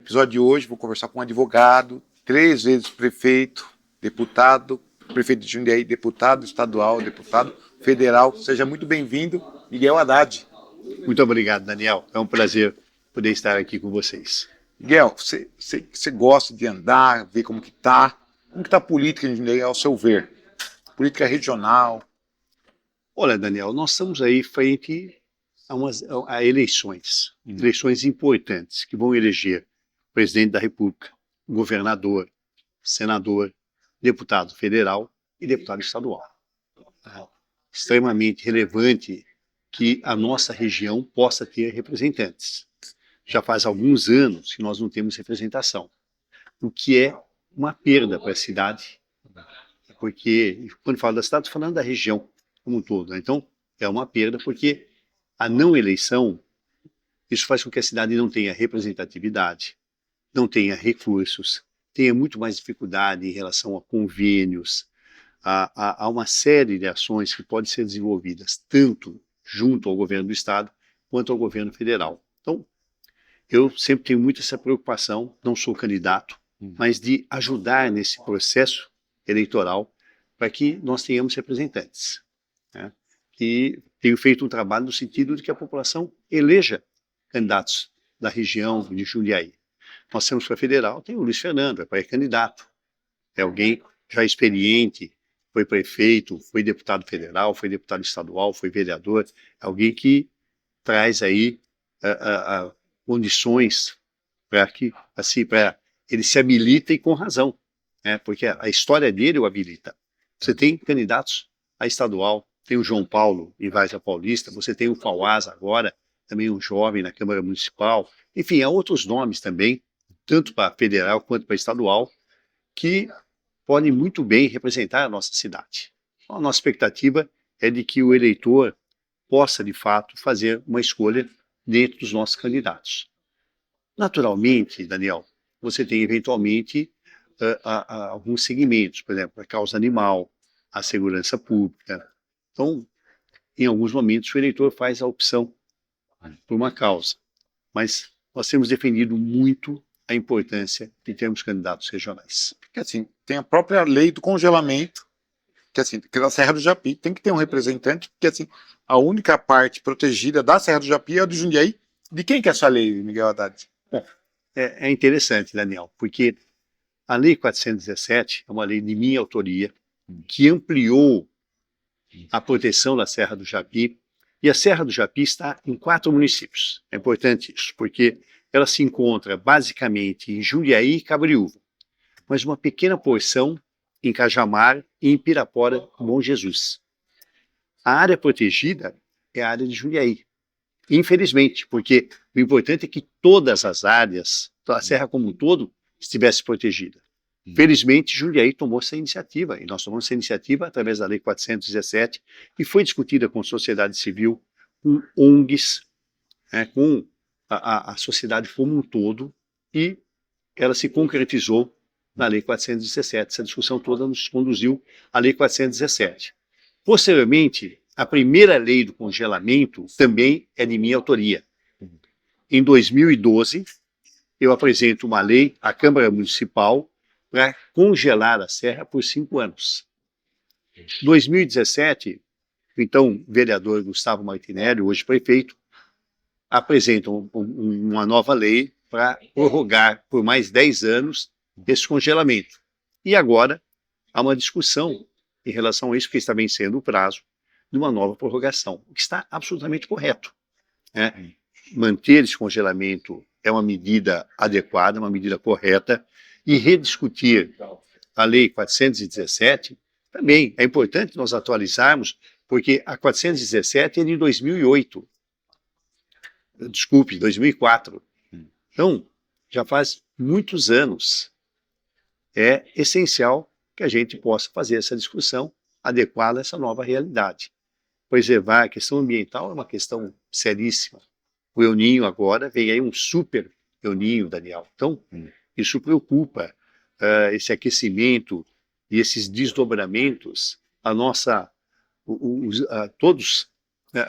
episódio de hoje, vou conversar com um advogado, 3 vezes prefeito, deputado, prefeito de Jundiaí, deputado estadual, deputado federal. Seja muito bem-vindo, Miguel Haddad. Muito obrigado, Daniel. É um prazer poder estar aqui com vocês. Miguel, você gosta de andar, ver como que tá a política em Jundiaí, ao seu ver? Política regional. Olha, Daniel, nós estamos aí frente a eleições, eleições importantes que vão eleger presidente da República, governador, senador, deputado federal e deputado estadual. É extremamente relevante que a nossa região possa ter representantes. Já faz alguns anos que nós não temos representação, o que é uma perda para a cidade, porque quando falo da cidade, estou falando da região como um todo, né? Então, é uma perda porque a não eleição, isso faz com que a cidade não tenha representatividade, não tenha recursos, tenha muito mais dificuldade em relação a convênios, a uma série de ações que podem ser desenvolvidas tanto junto ao governo do estado quanto ao governo federal. Então, eu sempre tenho muito essa preocupação, não sou candidato, mas de ajudar nesse processo eleitoral para que nós tenhamos representantes, né? E tenho feito um trabalho no sentido de que a população eleja candidatos da região de Jundiaí. Nós temos para federal, tem o Luiz Fernando, é pré-candidato, é alguém já experiente, foi prefeito, foi deputado federal, foi deputado estadual, foi vereador, é alguém que traz aí condições para que, assim, para ele se habilita e com razão, né? Porque a história dele o habilita. Você tem candidatos a estadual, tem o João Paulo em Várzea Paulista, você tem o Fauaz agora, também um jovem na Câmara Municipal, enfim, há outros nomes também, tanto para federal quanto para estadual, que podem muito bem representar a nossa cidade. Então, a nossa expectativa é de que o eleitor possa, de fato, fazer uma escolha dentro dos nossos candidatos. Naturalmente, Daniel, você tem eventualmente alguns segmentos, por exemplo, a causa animal, a segurança pública. Então, em alguns momentos, o eleitor faz a opção por uma causa, mas nós temos defendido muito a importância de termos candidatos regionais. Porque assim, tem a própria lei do congelamento, que assim, que na Serra do Japi tem que ter um representante, porque assim, a única parte protegida da Serra do Japi é a do Jundiaí. De quem que é essa lei, Miguel Haddad? Bom, é interessante, Daniel, porque a Lei 417 é uma lei de minha autoria, que ampliou a proteção da Serra do Japi, e a Serra do Japi está em 4 municípios. É importante isso, porque ela se encontra basicamente em Jundiaí e Cabreúva, mas uma pequena porção em Cajamar e em Pirapora, Bom Jesus. A área protegida é a área de Jundiaí, infelizmente, porque o importante é que todas as áreas, a Serra como um todo, estivesse protegida. Felizmente, Jundiaí tomou essa iniciativa, e nós tomamos essa iniciativa através da Lei 417, e foi discutida com a sociedade civil, com ONGs, né, com a sociedade como um todo, e ela se concretizou na Lei 417. Essa discussão toda nos conduziu à Lei 417. Posteriormente, a primeira lei do congelamento também é de minha autoria. Em 2012, eu apresento uma lei à Câmara Municipal para congelar a serra por 5 anos. Em 2017, o então vereador Gustavo Martinelli, hoje prefeito, apresenta uma nova lei para prorrogar por mais 10 anos esse congelamento. E agora há uma discussão em relação a isso, porque está vencendo o prazo de uma nova prorrogação, o que está absolutamente correto, né? Manter esse congelamento é uma medida adequada, uma medida correta, e rediscutir a Lei 417 também é importante nós atualizarmos, porque a 417 é de 2008. Desculpe, 2004. Então, já faz muitos anos. É essencial que a gente possa fazer essa discussão adequada a essa nova realidade. Preservar a questão ambiental é uma questão seríssima. O El Niño agora, vem aí um super El Niño, Daniel. Então, isso preocupa, esse aquecimento e esses desdobramentos. Todos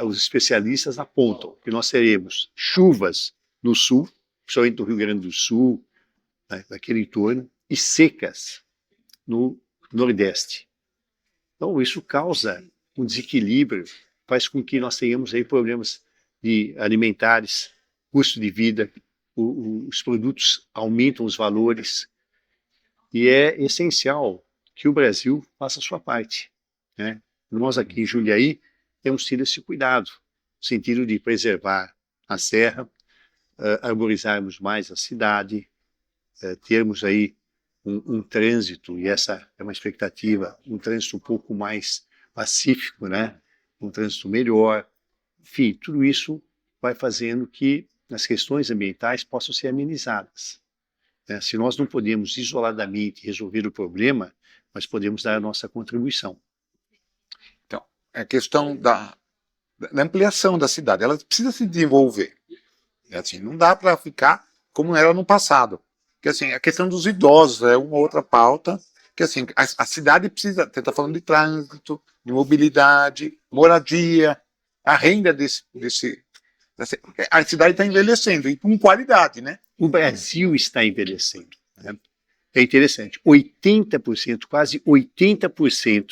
os especialistas apontam que nós teremos chuvas no sul, principalmente no Rio Grande do Sul, né, daquele entorno, e secas no Nordeste. Então, isso causa um desequilíbrio, faz com que nós tenhamos aí problemas alimentares, custo de vida, os produtos aumentam os valores, e é essencial que o Brasil faça a sua parte, né? Nós aqui em Jundiaí temos tido esse cuidado, no sentido de preservar a serra, arborizarmos mais a cidade, termos aí um trânsito, e essa é uma expectativa, um trânsito um pouco mais pacífico, né? Um trânsito melhor. Enfim, tudo isso vai fazendo que as questões ambientais possam ser amenizadas, né? Se nós não podemos isoladamente resolver o problema, nós podemos dar a nossa contribuição. Então, a questão da ampliação da cidade, ela precisa se desenvolver. Assim, não dá para ficar como era no passado. Porque assim, a questão dos idosos é uma outra pauta, que assim, a cidade precisa, você está falando de trânsito, de mobilidade, moradia, a renda a cidade está envelhecendo, e com qualidade, né? O Brasil está envelhecendo, né? É interessante, 80%, quase 80%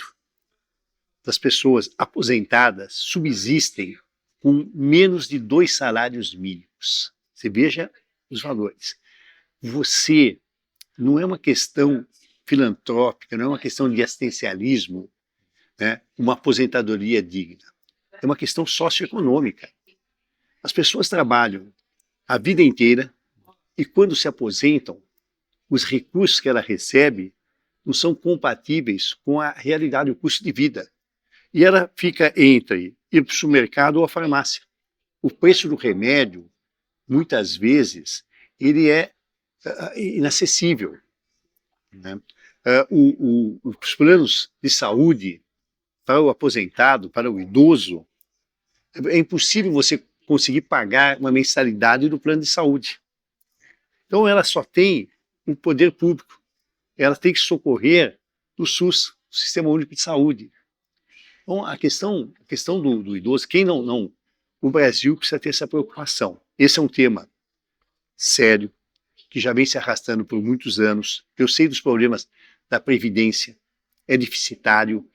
das pessoas aposentadas subsistem com menos de 2 salários mínimos. Você veja os valores. Você, não é uma questão filantrópica, não é uma questão de assistencialismo, né? Uma aposentadoria digna. É uma questão socioeconômica. As pessoas trabalham a vida inteira e quando se aposentam, os recursos que ela recebe não são compatíveis com a realidade, o custo de vida. E ela fica entre ir para o supermercado ou a farmácia. O preço do remédio, muitas vezes, ele é inacessível, né? Os planos de saúde para o aposentado, para o idoso, é impossível você conseguir pagar uma mensalidade do plano de saúde. Então ela só tem o poder público, ela tem que socorrer do SUS, o Sistema Único de Saúde. Então a questão do idoso, o Brasil precisa ter essa preocupação. Esse é um tema sério, que já vem se arrastando por muitos anos. Eu sei dos problemas da Previdência, é deficitário,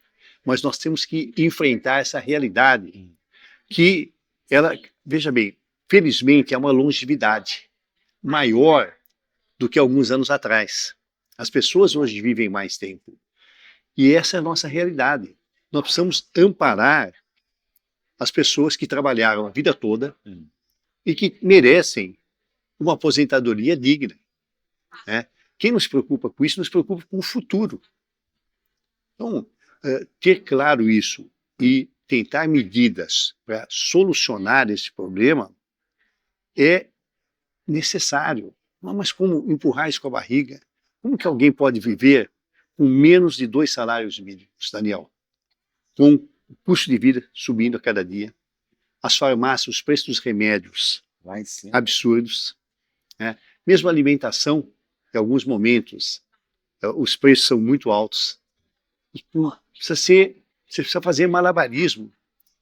mas nós temos que enfrentar essa realidade que ela, veja bem, felizmente é uma longevidade maior do que alguns anos atrás. As pessoas hoje vivem mais tempo. E essa é a nossa realidade. Nós precisamos amparar as pessoas que trabalharam a vida toda e que merecem uma aposentadoria digna, né? Quem nos preocupa com isso, nos preocupa com o futuro. Então, ter claro isso e tentar medidas para solucionar esse problema é necessário. Mas como empurrar isso com a barriga? Como que alguém pode viver com menos de 2 salários mínimos, Daniel? Com o custo de vida subindo a cada dia, as farmácias, os preços dos remédios absurdos, né? Mesmo a alimentação, em alguns momentos, os preços são muito altos. E você precisa fazer malabarismo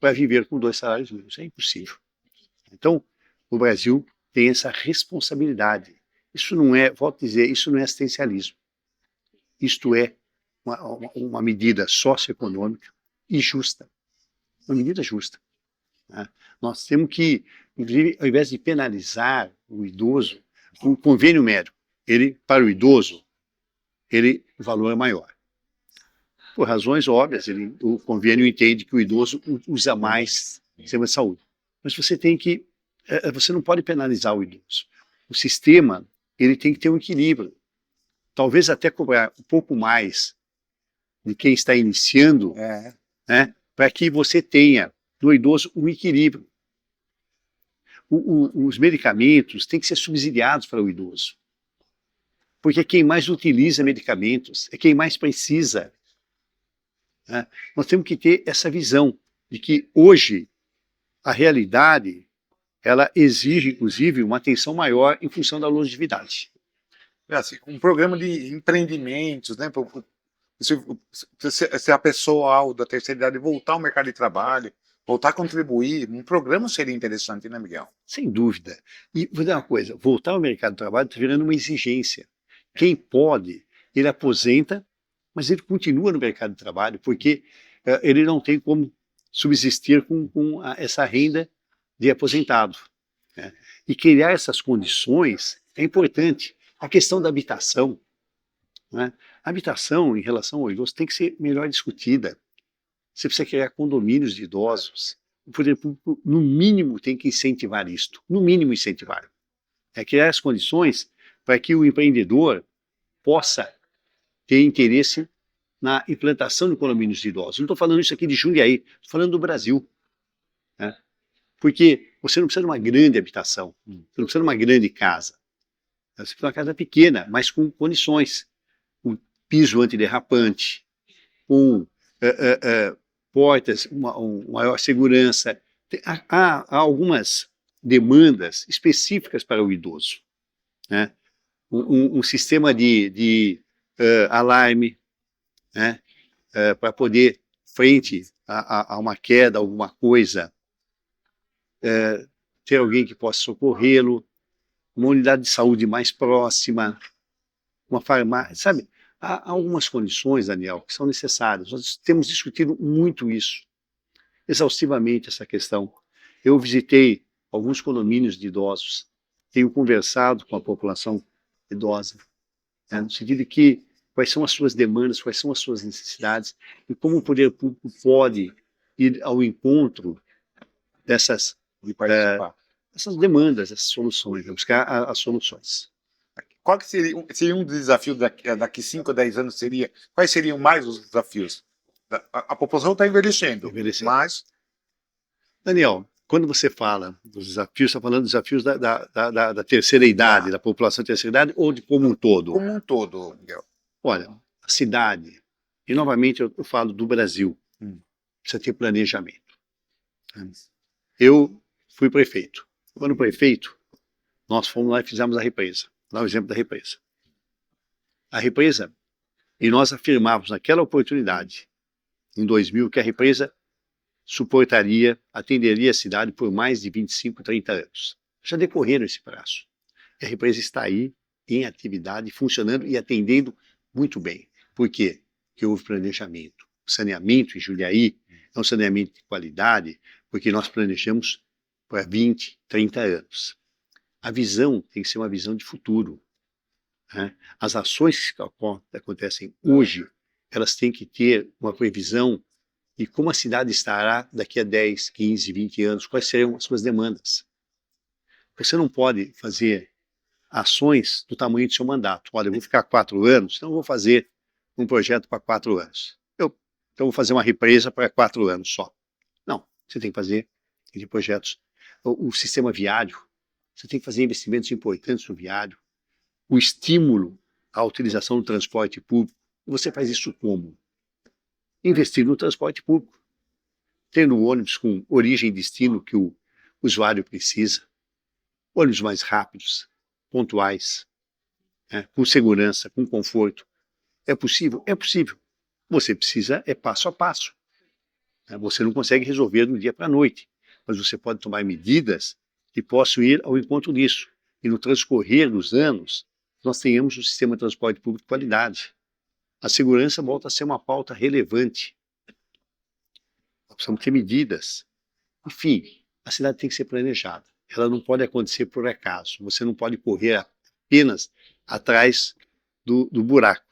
para viver com 2 salários mínimos. É impossível. Então, o Brasil tem essa responsabilidade. Isso não é, volto a dizer, isso não é assistencialismo. Isto é uma medida socioeconômica e justa. Uma medida justa, né? Nós temos que, inclusive, ao invés de penalizar o idoso, o convênio médico, para o idoso, o valor é maior. Por razões óbvias, o convênio entende que o idoso usa mais sistema de saúde. Mas você não pode penalizar o idoso. O sistema, ele tem que ter um equilíbrio. Talvez até cobrar um pouco mais de quem está iniciando, né, para que você tenha no idoso um equilíbrio. Os medicamentos têm que ser subsidiados para o idoso. Porque é quem mais utiliza medicamentos, é quem mais precisa, né? Nós temos que ter essa visão de que hoje a realidade ela exige, inclusive, uma atenção maior em função da longevidade. Assim, um programa de empreendimentos, né? Se a pessoa da terceira idade voltar ao mercado de trabalho, voltar a contribuir, um programa seria interessante, né, Miguel? Sem dúvida. E vou dizer uma coisa, voltar ao mercado de trabalho está virando uma exigência. Quem pode, ele aposenta, mas ele continua no mercado de trabalho, porque ele não tem como subsistir com essa renda de aposentado, né? E criar essas condições é importante. A questão da habitação, né? A habitação, em relação ao idoso, tem que ser melhor discutida. Você precisa criar condomínios de idosos. O poder público, no mínimo, tem que incentivar isto. No mínimo, incentivar. É criar as condições para que o empreendedor possa ter interesse na implantação de condomínios de idosos. Não estou falando isso aqui de Jundiaí, estou falando do Brasil, né? Porque você não precisa de uma grande habitação, você não precisa de uma grande casa. Você precisa de uma casa pequena, mas com condições, com piso antiderrapante, com portas, uma maior segurança. Há algumas demandas específicas para o idoso, né? Um sistema de alarme, né? Para poder, frente a uma queda, alguma coisa, ter alguém que possa socorrê-lo, uma unidade de saúde mais próxima, uma farmácia, sabe? Há algumas condições, Daniel, que são necessárias. Nós temos discutido muito isso, exaustivamente essa questão. Eu visitei alguns condomínios de idosos, tenho conversado com a população idosa, né, no sentido de que quais são as suas demandas, quais são as suas necessidades e como o poder público pode ir ao encontro dessas demandas, essas soluções, né, buscar as soluções. Qual que seria um desafio daqui 5 ou 10 anos? Quais seriam mais os desafios? A população está envelhecendo, mas... Daniel, quando você fala dos desafios, está falando dos desafios da terceira idade, da população da terceira idade, ou de como um todo? Como um todo, Miguel. Olha, a cidade, e novamente eu falo do Brasil, precisa ter planejamento. Eu fui prefeito. Quando prefeito, nós fomos lá e fizemos a represa. Dá o exemplo da represa. A represa, e nós afirmávamos naquela oportunidade, em 2000, que a represa suportaria, atenderia a cidade por mais de 25, 30 anos. Já decorreram esse prazo. E a represa está aí, em atividade, funcionando e atendendo muito bem. Por quê? Porque houve planejamento. O saneamento em Jundiaí é um saneamento de qualidade, porque nós planejamos para 20, 30 anos. A visão tem que ser uma visão de futuro, né? As ações que acontecem hoje, elas têm que ter uma previsão de como a cidade estará daqui a 10, 15, 20 anos, quais serão as suas demandas. Você não pode fazer ações do tamanho do seu mandato. Olha, eu vou ficar 4 anos, então eu vou fazer um projeto para 4 anos. Então eu vou fazer uma represa para 4 anos só. Não, você tem que fazer de projetos. O sistema viário, você tem que fazer investimentos importantes no viário, o estímulo à utilização do transporte público. Você faz isso como? Investir no transporte público, tendo ônibus com origem e destino que o usuário precisa, ônibus mais rápidos, pontuais, né, com segurança, com conforto. É possível? É possível. Você precisa, passo a passo. Né? Você não consegue resolver do dia para a noite, mas você pode tomar medidas que possam ir ao encontro disso. E no transcorrer dos anos, nós tenhamos um sistema de transporte público de qualidade. A segurança volta a ser uma pauta relevante. Nós precisamos ter medidas. Enfim, a cidade tem que ser planejada. Ela não pode acontecer por acaso. Você não pode correr apenas atrás do buraco.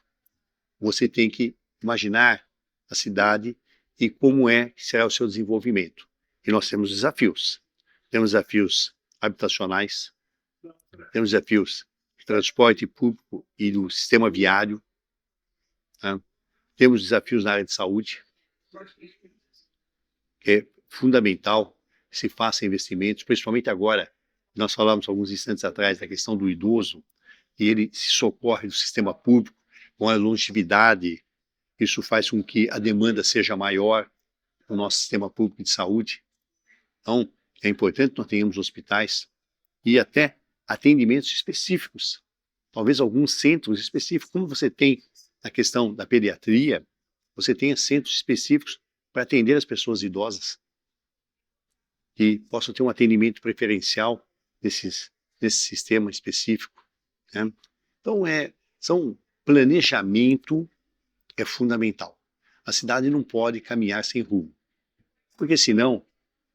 Você tem que imaginar a cidade e como que será o seu desenvolvimento. E nós temos desafios. Temos desafios habitacionais, temos desafios de transporte público e do sistema viário, né? Temos desafios na área de saúde, que é fundamental que se faça investimentos, principalmente agora. Nós falamos alguns instantes atrás da questão do idoso, e ele se socorre do sistema público com a longevidade. Isso faz com que a demanda seja maior no nosso sistema público de saúde. Então, é importante que nós tenhamos hospitais e até atendimentos específicos, talvez alguns centros específicos, como você tem na questão da pediatria, você tenha centros específicos para atender as pessoas idosas, que possam ter um atendimento preferencial nesse sistema específico, né? Então, Então, planejamento é fundamental. A cidade não pode caminhar sem rumo, porque senão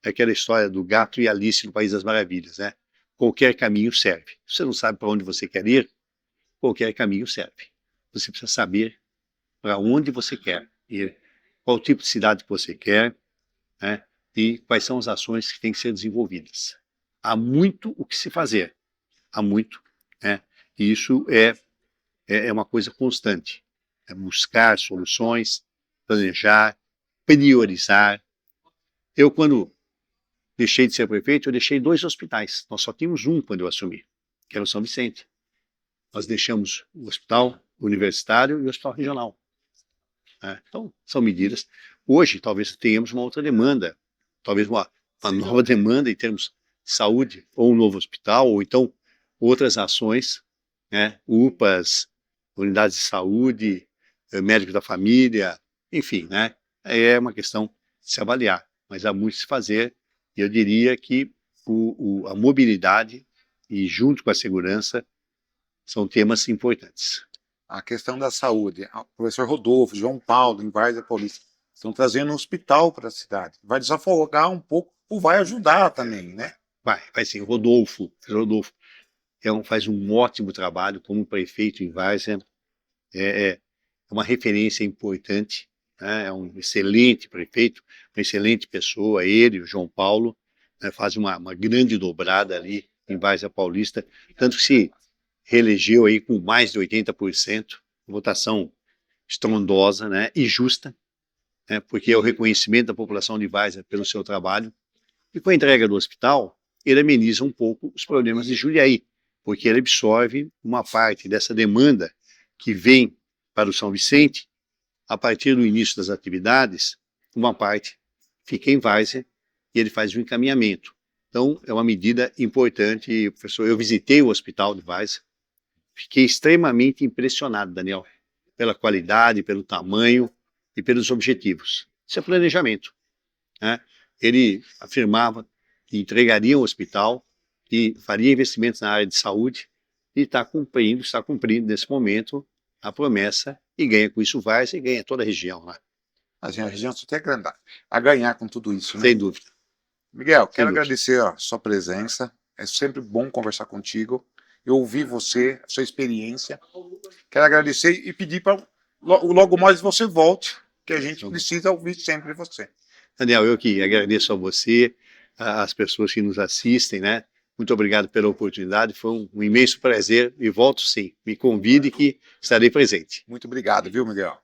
é aquela história do gato e Alice no País das Maravilhas, né? Qualquer caminho serve. Se você não sabe para onde você quer ir, qualquer caminho serve. Você precisa saber para onde você quer ir, qual tipo de cidade que você quer, né? E quais são as ações que têm que ser desenvolvidas. Há muito o que se fazer, há muito, né? E isso é uma coisa constante. É buscar soluções, planejar, priorizar. Eu, quando deixei de ser prefeito, eu deixei 2 hospitais. Nós só tínhamos um quando eu assumi, que era o São Vicente. Nós deixamos o hospital universitário e o hospital regional. Né? Então, são medidas. Hoje, talvez tenhamos uma outra demanda, talvez uma nova demanda em termos de saúde, ou um novo hospital, ou então outras ações, né? UPAs, unidades de saúde, médico da família, enfim, né? É uma questão de se avaliar, mas há muito a se fazer, e eu diria que a mobilidade e junto com a segurança são temas importantes. A questão da saúde, o professor Rodolfo, João Paulo, em Várzea Paulista, estão trazendo um hospital para a cidade. Vai desafogar um pouco, ou vai ajudar também, né? Vai sim. Rodolfo faz um ótimo trabalho como prefeito em Várzea, é uma referência importante, né? É um excelente prefeito, uma excelente pessoa, ele, o João Paulo, né? Faz uma grande dobrada ali em Várzea Paulista, tanto que se reelegeu aí com mais de 80%, votação estrondosa, né? E justa, né? Porque é o reconhecimento da população de Várzea pelo seu trabalho. E com a entrega do hospital, ele ameniza um pouco os problemas de Jundiaí, porque ele absorve uma parte dessa demanda que vem para o São Vicente, a partir do início das atividades, uma parte fica em Várzea e ele faz um encaminhamento. Então, é uma medida importante, professor. Eu visitei o hospital de Várzea, fiquei extremamente impressionado, Daniel, pela qualidade, pelo tamanho e pelos objetivos. Isso é planejamento, né? Ele afirmava que entregaria o hospital, que faria investimentos na área de saúde e está cumprindo nesse momento a promessa e ganha com isso Várzea e ganha toda a região lá. Assim, a região só tem a ganhar com tudo isso, né? Sem dúvida. Miguel, quero dúvida. agradecer a sua presença. É sempre bom conversar contigo. Eu ouvi você, a sua experiência. Quero agradecer e pedir para logo mais você volte, que a gente precisa ouvir sempre você. Daniel, eu que agradeço a você, às pessoas que nos assistem, né? Muito obrigado pela oportunidade, foi um imenso prazer e volto sim. Me convide que estarei presente. Muito obrigado, viu, Miguel?